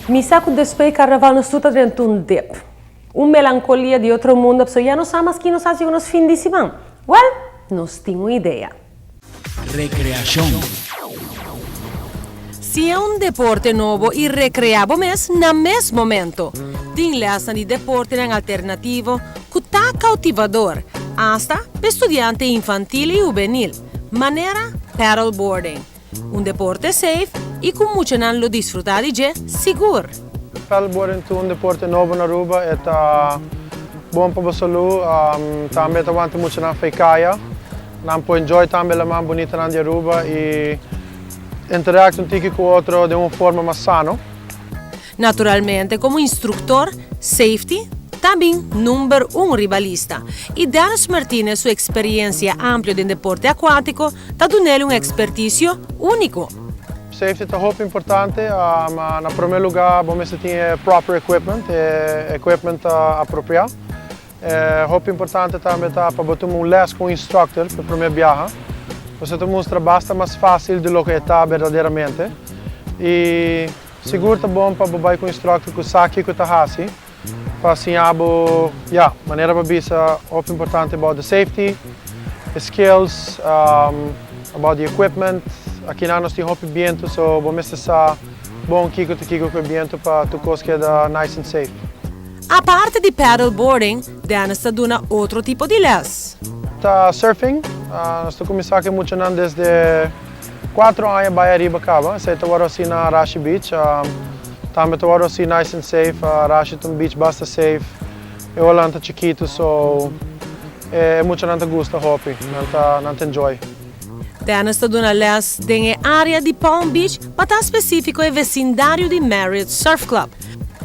Mi saco después de carnaval nos tuta dentro un dip. Melancolia de outro mundo, so já não sabe mais que nos faz nos fim de semana. Well, nós temos ideia. Recreação. Se é deporte novo e recreável no mesmo momento, tem lesson de deporte alternativo que está cautivador, hasta para estudante infantil e juvenil, maneira paddleboarding. Deporte safe e com muito não lo desfrutar de seguro. Paddleboarding é deporte novo na Aruba, é bom para a saúde, também aguenta muito na fecaia, não pode enjoy também a mais bonita na Aruba e interagir um pouco com o outro de uma forma mais sana. Naturalmente, como instrutor, safety, também número rivalista. E Dennis Martinez, sua experiência ampla em deporte aquático, está dando expertício único. Safety é muito importante, mas em primeiro lugar, vamos ter proper equipment apropriado. É muito importante também para botar les com o instructor para o primeiro viagem. Você te mostra bastante mais fácil de lo que está verdadeiramente. E seguro é bom para botar com o instructor que sabe o que está fazendo. Para assim, maneira para ver é muito importante about the safety, the skills, about the equipment. Aqui nós temos muito vento, so vamos estar bom aqui com o vento para tu conseguir nice and safe. A parte de paddleboarding, Dennis está dando outro tipo de les. Surfing, nós estamos começando muito desde 4 anos em Bahia Riba Cava. Sei que agora assim na Rashi Beach. Também agora assim nice and safe. Rashi é beach bastante safe. Eu olhando chiquito, so é muito não gosta hobby, não enjoy. Dennis está dando les na área de Palm Beach, mas está específico no vecindário de Marriott Surf Club.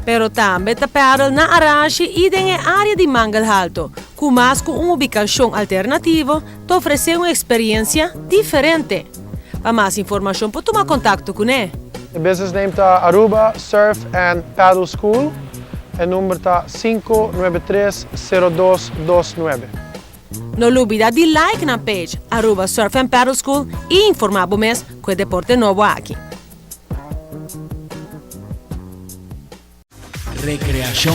Pero também está paddle na Arashi e na área de Mangal Alto, com mais com uma ubicação alternativa, te oferece uma experiência diferente. Para mais informação, pode tomar contato com ele. O business name é Aruba Surf and Paddle School. O número é 593-0229. Não olvide de like na page Aruba Surf and Paddle School e informar-vos com o deporte novo aqui. Recreação.